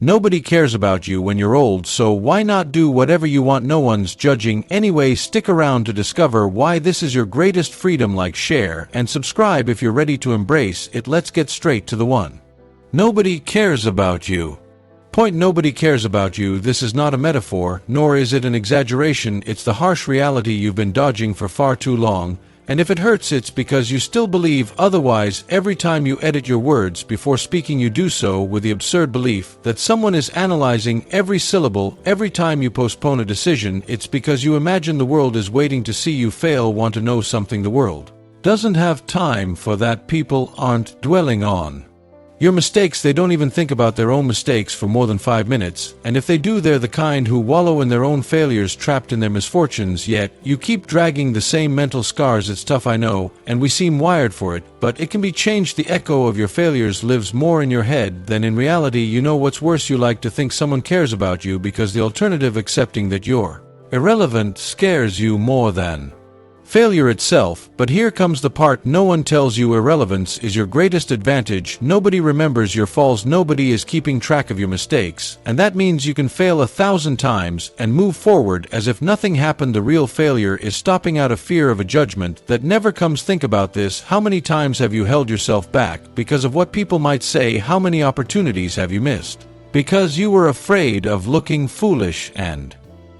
Nobody cares about you when you're old, so why not do whatever you want? No one's judging anyway. Stick around to discover why this is your greatest freedom. Like, share, and subscribe if you're ready to embrace it. Let's get straight to the one. Nobody cares about you. Point: nobody cares about you. This is not a metaphor, nor is it an exaggeration. It's the harsh reality you've been dodging for far too long. And if it hurts, it's because you still believe otherwise. Every time you edit your words before speaking, you do so with the absurd belief that someone is analyzing every syllable. Every time you postpone a decision, it's because you imagine the world is waiting to see you fail. Want to know something? The world doesn't have time for that. People aren't dwelling on your mistakes. They don't even think about their own mistakes for more than 5 minutes, and if they do, they're the kind who wallow in their own failures, trapped in their misfortunes. Yet you keep dragging the same mental scars. It's tough, I know, and we seem wired for it, but it can be changed. The echo of your failures lives more in your head than in reality. You know what's worse? You like to think someone cares about you because the alternative, accepting that you're irrelevant, scares you more than failure itself. But here comes the part no one tells you: irrelevance is your greatest advantage. Nobody remembers your falls. Nobody is keeping track of your mistakes, and that means you can fail 1,000 times and move forward as if nothing happened. The real failure is stopping out of fear of a judgment that never comes. Think about this: how many times have you held yourself back because of what people might say? How many opportunities have you missed because you were afraid of looking foolish? And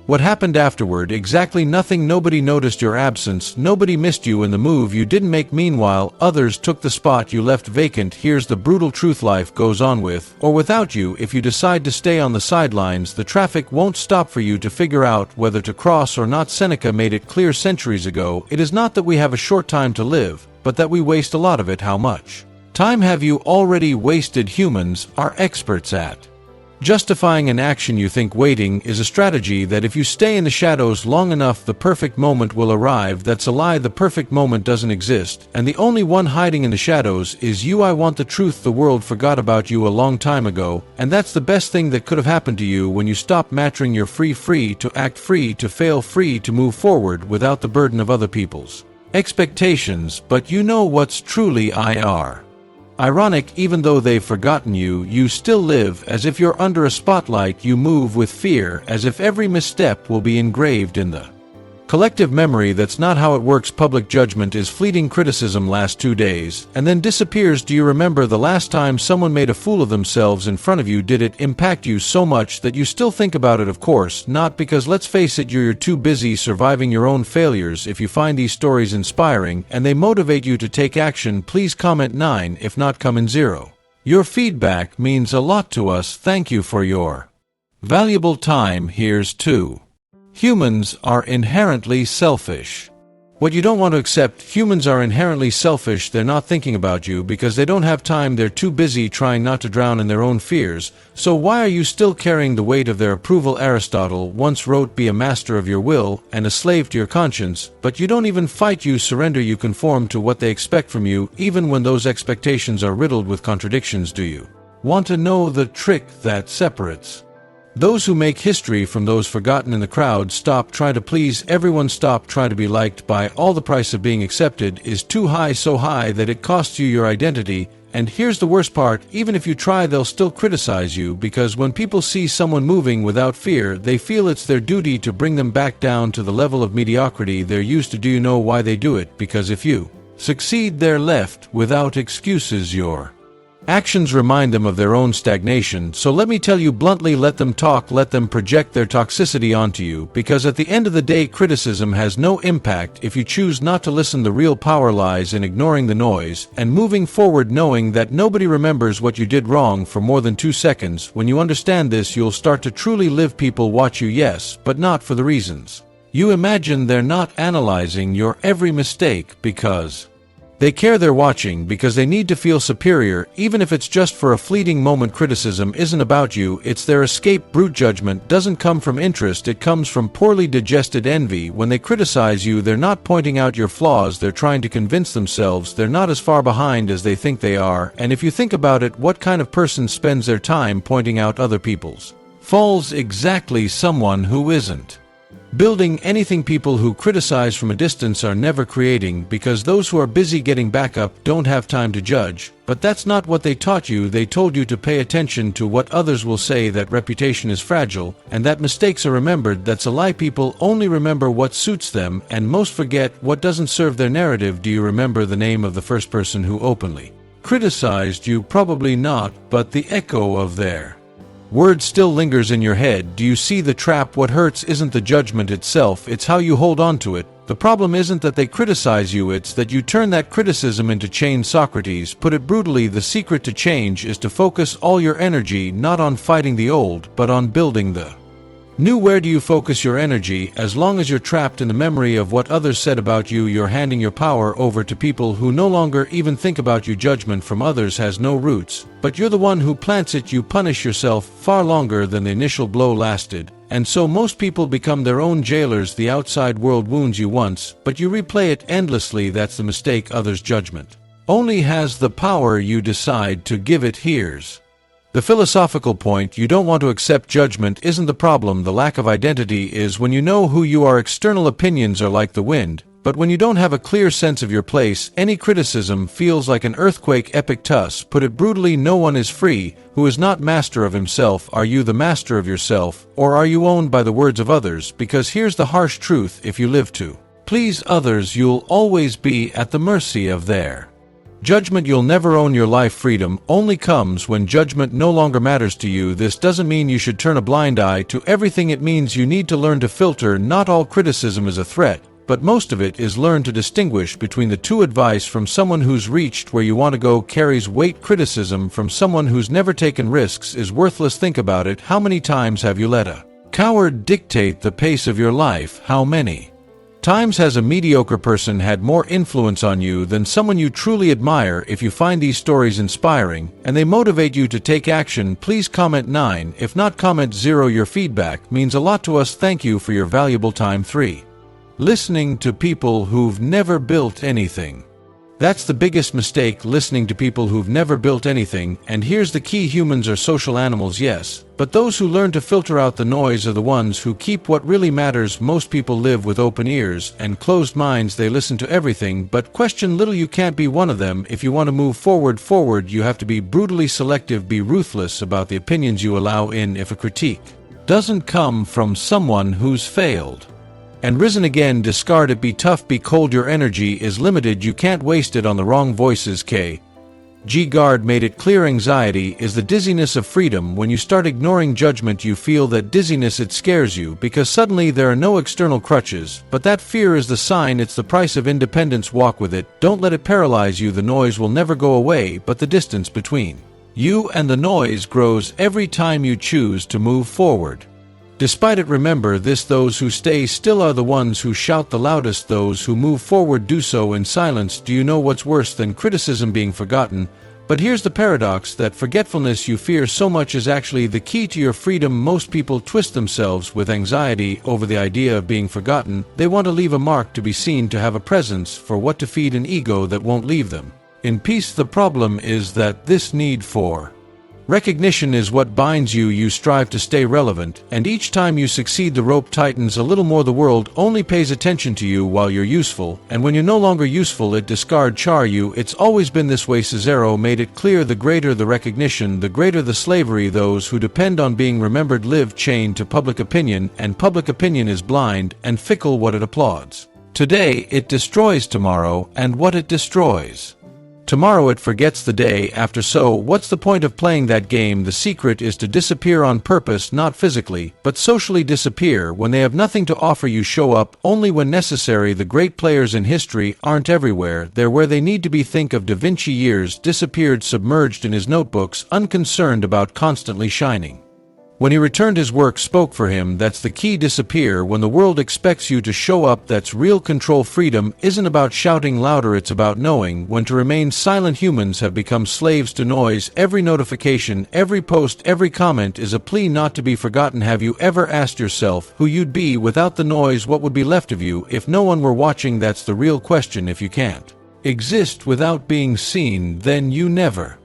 what happened afterward? Exactly nothing. Nobody noticed your absence. Nobody missed you in the move you didn't make. Meanwhile, others took the spot you left vacant. Here's the brutal truth: life goes on with or without you. If you decide to stay on the sidelines, the traffic won't stop for you to figure out whether to cross or not. Seneca made it clear centuries ago: it is not that we have a short time to live, but that we waste a lot of it. How much time have you already wasted? Humans are experts at justifying an action. You think waiting is a strategy, that if you stay in the shadows long enough, the perfect moment will arrive. That's a lie. The perfect moment doesn't exist, and the only one hiding in the shadows is you. I want the truth: the world forgot about you a long time ago, and that's the best thing that could have happened to you when you stop mattering. You're free to act, free to fail, free to move forward without the burden of other people's expectations. But you know what's truly ironic? Even though they've forgotten you, you still live as if you're under a spotlight. You move with fear, as if every misstep will be engraved in the collective memory. That's not how it works. Public judgment is fleeting. Criticism lasts 2 days and then disappears. Do you remember the last time someone made a fool of themselves in front of you? Did it impact you so much that you still think about it? Of course not, because let's face it, you're too busy surviving your own failures. If you find these stories inspiring and they motivate you to take action, please comment 9, if not comment 0. Your feedback means a lot to us. Thank you for your valuable time. Here's 2. Humans are inherently selfish. What you don't want to accept: humans are inherently selfish. They're not thinking about you because they don't have time. They're too busy trying not to drown in their own fears. So why are you still carrying the weight of their approval? Aristotle once wrote: be a master of your will and a slave to your conscience. But you don't even fight. You surrender. You conform to what they expect from you, even when those expectations are riddled with contradictions. Do you want to know the trick that separates those who make history from those forgotten in the crowd? Stop trying to please everyone. Stop trying to be liked by all. The price of being accepted is too high, so high that it costs you your identity. And here's the worst part: even if you try, they'll still criticize you, because when people see someone moving without fear, they feel it's their duty to bring them back down to the level of mediocrity they're used to. Do you know why they do it? Because if you succeed, they're left without excuses. Your actions remind them of their own stagnation. So let me tell you bluntly: let them talk, let them project their toxicity onto you, because at the end of the day, criticism has no impact if you choose not to listen. The real power lies in ignoring the noise and moving forward, knowing that nobody remembers what you did wrong for more than 2 seconds. When you understand this, you'll start to truly live. People watch you, yes, but not for the reasons you imagine. They're not analyzing your every mistake because they care. They're watching because they need to feel superior, even if it's just for a fleeting moment. Criticism isn't about you, it's their escape. Brute judgment doesn't come from interest, it comes from poorly digested envy. When they criticize you, they're not pointing out your flaws, they're trying to convince themselves they're not as far behind as they think they are. And if you think about it, what kind of person spends their time pointing out other people's faults? Exactly, someone who isn't Building anything. People who criticize from a distance are never creating, because those who are busy getting back up don't have time to judge. But that's not what they taught you. They told you to pay attention to what others will say, that reputation is fragile, and that mistakes are remembered. That's a lie. People only remember what suits them, and most forget what doesn't serve their narrative. Do you remember the name of the first person who openly criticized you? Probably not, but the echo of their word still lingers in your head. Do you see the trap? What hurts isn't the judgment itself, it's how you hold on to it. The problem isn't that they criticize you, it's that you turn that criticism into change. Socrates put it brutally: the secret to change is to focus all your energy not on fighting the old, but on building the new. Where do you focus your energy? As long as you're trapped in the memory of what others said about you, you're handing your power over to people who no longer even think about you. Judgment from others has no roots, but you're the one who plants it. You punish yourself far longer than the initial blow lasted, and so most people become their own jailers. The outside world wounds you once, but you replay it endlessly. That's the mistake. Others' judgment only has the power you decide to give it. Here's the philosophical point: you don't want to accept judgment isn't the problem. The lack of identity is. When you know who you are, external opinions are like the wind, but when you don't have a clear sense of your place, any criticism feels like an earthquake. Epictetus put it brutally: no one is free who is not master of himself. Are you the master of yourself, or are you owned by the words of others? Because here's the harsh truth: if you live to please others, you'll always be at the mercy of their judgment. You'll never own your life. Freedom only comes when judgment no longer matters to you. This doesn't mean you should turn a blind eye to everything. It means you need to learn to filter. Not all criticism is a threat, but most of it is. Learn to distinguish between the two. Advice from someone who's reached where you want to go carries weight. Criticism from someone who's never taken risks is worthless. Think about it: how many times have you let a coward dictate the pace of your life? How many times has a mediocre person had more influence on you than someone you truly admire? If you find these stories inspiring and they motivate you to take action, please comment 9. If not, comment 0. Your feedback means a lot to us. Thank you for your valuable time. 3. Listening to people who've never built anything. That's the biggest mistake: listening to people who've never built anything. And here's the key: humans are social animals, yes, but those who learn to filter out the noise are the ones who keep what really matters. Most people live with open ears and closed minds. They listen to everything but question little. You can't be one of them. If you want to move forward, you have to be brutally selective. Be ruthless about the opinions you allow in. If a critique doesn't come from someone who's failed and risen again, discard it. Be tough, be cold. Your energy is limited. You can't waste it on the wrong voices. Kierkegaard made it clear: anxiety is the dizziness of freedom. When you start ignoring judgment, you feel that dizziness. It scares you because suddenly there are no external crutches, but that fear is the sign. It's the price of independence. Walk with it. Don't let it paralyze you. The noise will never go away, but the distance between you and the noise grows every time you choose to move forward. Despite it, remember this: those who stay still are the ones who shout the loudest. Those who move forward do so in silence. Do you know what's worse than criticism? Being forgotten. But here's the paradox: that forgetfulness you fear so much is actually the key to your freedom. Most people twist themselves with anxiety over the idea of being forgotten. They want to leave a mark, to be seen, to have a presence. For what? To feed an ego that won't leave them in peace. The problem is that this need for recognition is what binds you. You strive to stay relevant, and each time you succeed, the rope tightens a little more. The world only pays attention to you while you're useful, and when you're no longer useful, it discards you. It's always been this way. Cicero made it clear: the greater the recognition, the greater the slavery. Those who depend on being remembered live chained to public opinion, and public opinion is blind and fickle. What it applauds today, it destroys tomorrow, and what it destroys tomorrow, it forgets the day after. So what's the point of playing that game? The secret is to disappear on purpose, not physically, but socially disappear. When they have nothing to offer, you show up only when necessary. The great players in history aren't everywhere. They're where they need to be. Think of Da Vinci: years disappeared, submerged in his notebooks, unconcerned about constantly shining. When he returned, his work spoke for him. That's the key: disappear when the world expects you to show up. That's real control. Freedom isn't about shouting louder, it's about knowing when to remain silent. Humans have become slaves to noise. Every notification, every post, every comment is a plea not to be forgotten. Have you ever asked yourself who you'd be without the noise? What would be left of you if no one were watching? That's the real question. If you can't exist without being seen, then you never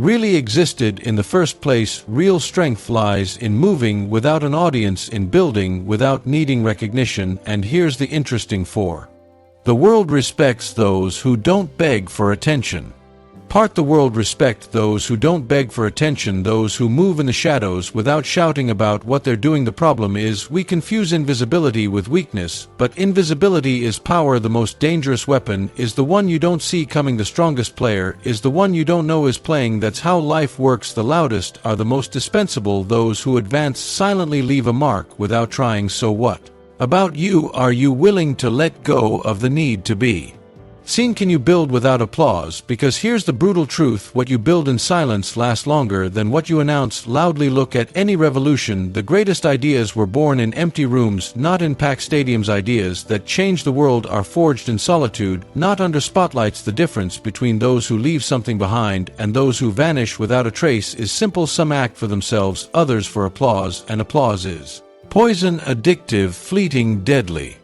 really existed in the first place. Real strength lies in moving without an audience, in building without needing recognition, and here's the interesting four. The world respects those who don't beg for attention. The world respect those who don't beg for attention, those who move in the shadows without shouting about what they're doing. The problem is we confuse invisibility with weakness, but invisibility is power. The most dangerous weapon is the one you don't see coming. The strongest player is the one you don't know is playing. That's how life works. The loudest are the most dispensable. Those who advance silently leave a mark without trying. So what about you? Are you willing to let go of the need to be seen? Can you build without applause? Because here's the brutal truth: what you build in silence lasts longer than what you announce loudly. Look at any revolution. The greatest ideas were born in empty rooms, not in packed stadiums. Ideas that change the world are forged in solitude, not under spotlights. The difference between those who leave something behind and those who vanish without a trace is simple. Some act for themselves, others for applause, and applause is poison, addictive, fleeting, deadly.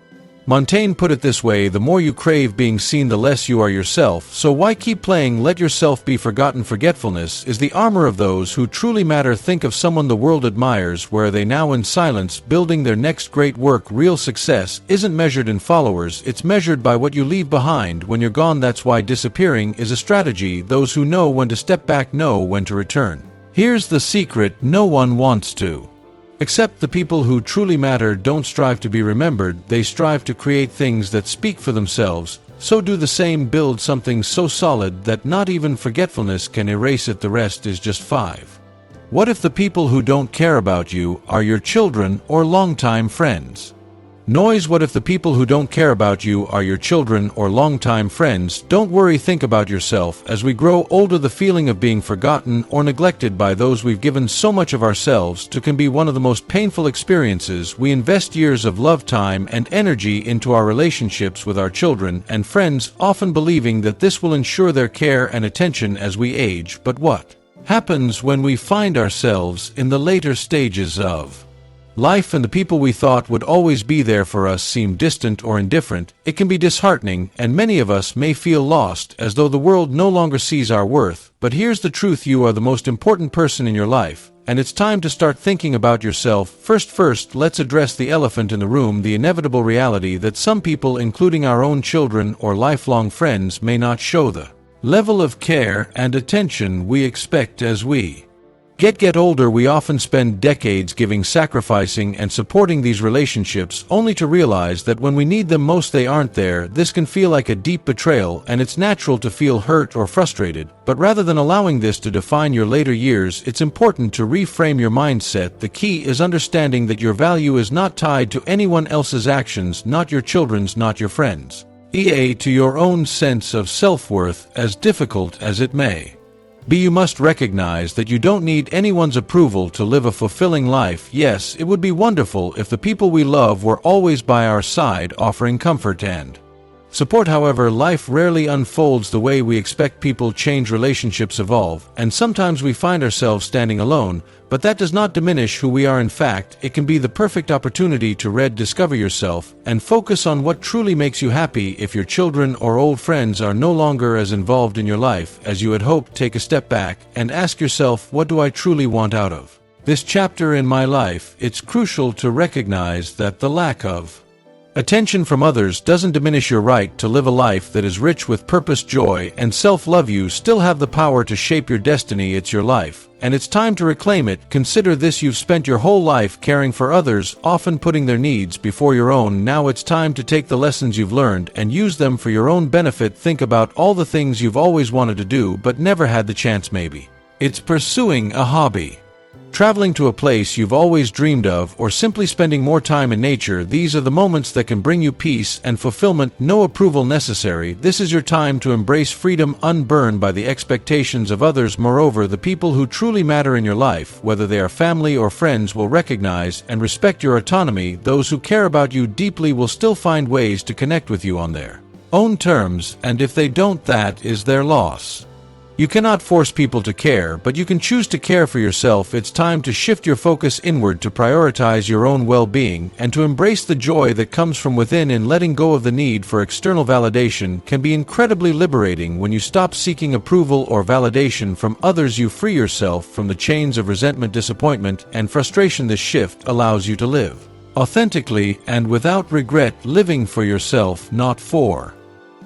Montaigne put it this way: the more you crave being seen, the less you are yourself. So why keep playing? Let yourself be forgotten. Forgetfulness is the armor of those who truly matter. Think of someone the world admires. Where are they now? In silence, building their next great work. Real success isn't measured in followers, it's measured by what you leave behind when you're gone. That's why disappearing is a strategy. Those who know when to step back know when to return. Here's the secret: no one wants to except the people who truly matter don't strive to be remembered, they strive to create things that speak for themselves. So do the same. Build something so solid that not even forgetfulness can erase it. The rest is just 5. What if the people who don't care about you are your children or longtime friends? Noise. What if the people who don't care about you are your children or longtime friends? Don't worry, think about yourself. As we grow older, the feeling of being forgotten or neglected by those we've given so much of ourselves to can be one of the most painful experiences. We invest years of love, time, and energy into our relationships with our children and friends, often believing that this will ensure their care and attention as we age. But what happens when we find ourselves in the later stages of life and the people we thought would always be there for us seem distant or indifferent? It can be disheartening, and many of us may feel lost, as though the world no longer sees our worth. But here's the truth: you are the most important person in your life, and it's time to start thinking about yourself first. Let's address the elephant in the room: the inevitable reality that some people, including our own children or lifelong friends, may not show the level of care and attention we expect. As we get older, we often spend decades giving, sacrificing, and supporting these relationships, only to realize that when we need them most they aren't there. This can feel like a deep betrayal, and it's natural to feel hurt or frustrated. But rather than allowing this to define your later years, it's important to reframe your mindset. The key is understanding that your value is not tied to anyone else's actions, not your children's, not your friends', to your own sense of self-worth, as difficult as it may be. You must recognize that you don't need anyone's approval to live a fulfilling life. Yes, it would be wonderful if the people we love were always by our side, offering comfort and support. However, life rarely unfolds the way we expect. People change, relationships evolve, and sometimes we find ourselves standing alone. But that does not diminish who we are. In fact, it can be the perfect opportunity to rediscover yourself and focus on what truly makes you happy. If your children or old friends are no longer as involved in your life as you had hoped, take a step back and ask yourself, what do I truly want out of this chapter in my life? It's crucial to recognize that the lack of attention from others doesn't diminish your right to live a life that is rich with purpose, joy, and self-love. You still have the power to shape your destiny. It's your life, and it's time to reclaim it. Consider this: you've spent your whole life caring for others, often putting their needs before your own. Now it's time to take the lessons you've learned and use them for your own benefit. Think about all the things you've always wanted to do but never had the chance. Maybe it's pursuing a hobby, traveling to a place you've always dreamed of, or simply spending more time in nature. These are the moments that can bring you peace and fulfillment. No approval necessary. This is your time to embrace freedom, unburned by the expectations of others. Moreover, the people who truly matter in your life, whether they are family or friends, will recognize and respect your autonomy. Those who care about you deeply will still find ways to connect with you on their own terms, and if they don't, that is their loss. You cannot force people to care, but you can choose to care for yourself. It's time to shift your focus inward to prioritize your own well-being and to embrace the joy that comes from within. And letting go of the need for external validation can be incredibly liberating. When you stop seeking approval or validation from others, you free yourself from the chains of resentment, disappointment, and frustration. This shift allows you to live authentically and without regret, living for yourself, not for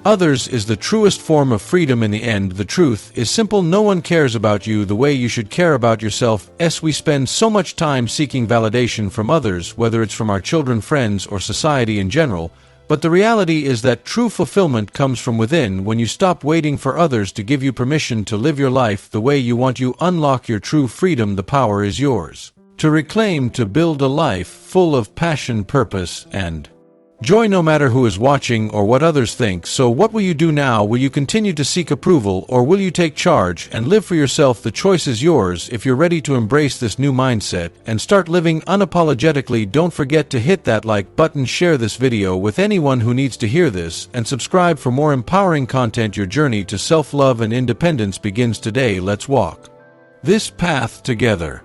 others, is the truest form of freedom. In the end, the truth is simple: no one cares about you the way you should care about yourself. We spend so much time seeking validation from others, whether it's from our children, friends, or society in general, but the reality is that true fulfillment comes from within. When you stop waiting for others to give you permission to live your life the way you want, you unlock your true freedom. The power is yours to reclaim, to build a life full of passion, purpose, and joy, no matter who is watching or what others think. So what will you do now? Will you continue to seek approval, or will you take charge and live for yourself? The choice is yours. If you're ready to embrace this new mindset and start living unapologetically, don't forget to hit that like button, share this video with anyone who needs to hear this, and subscribe for more empowering content. Your journey to self-love and independence begins today. Let's walk this path together.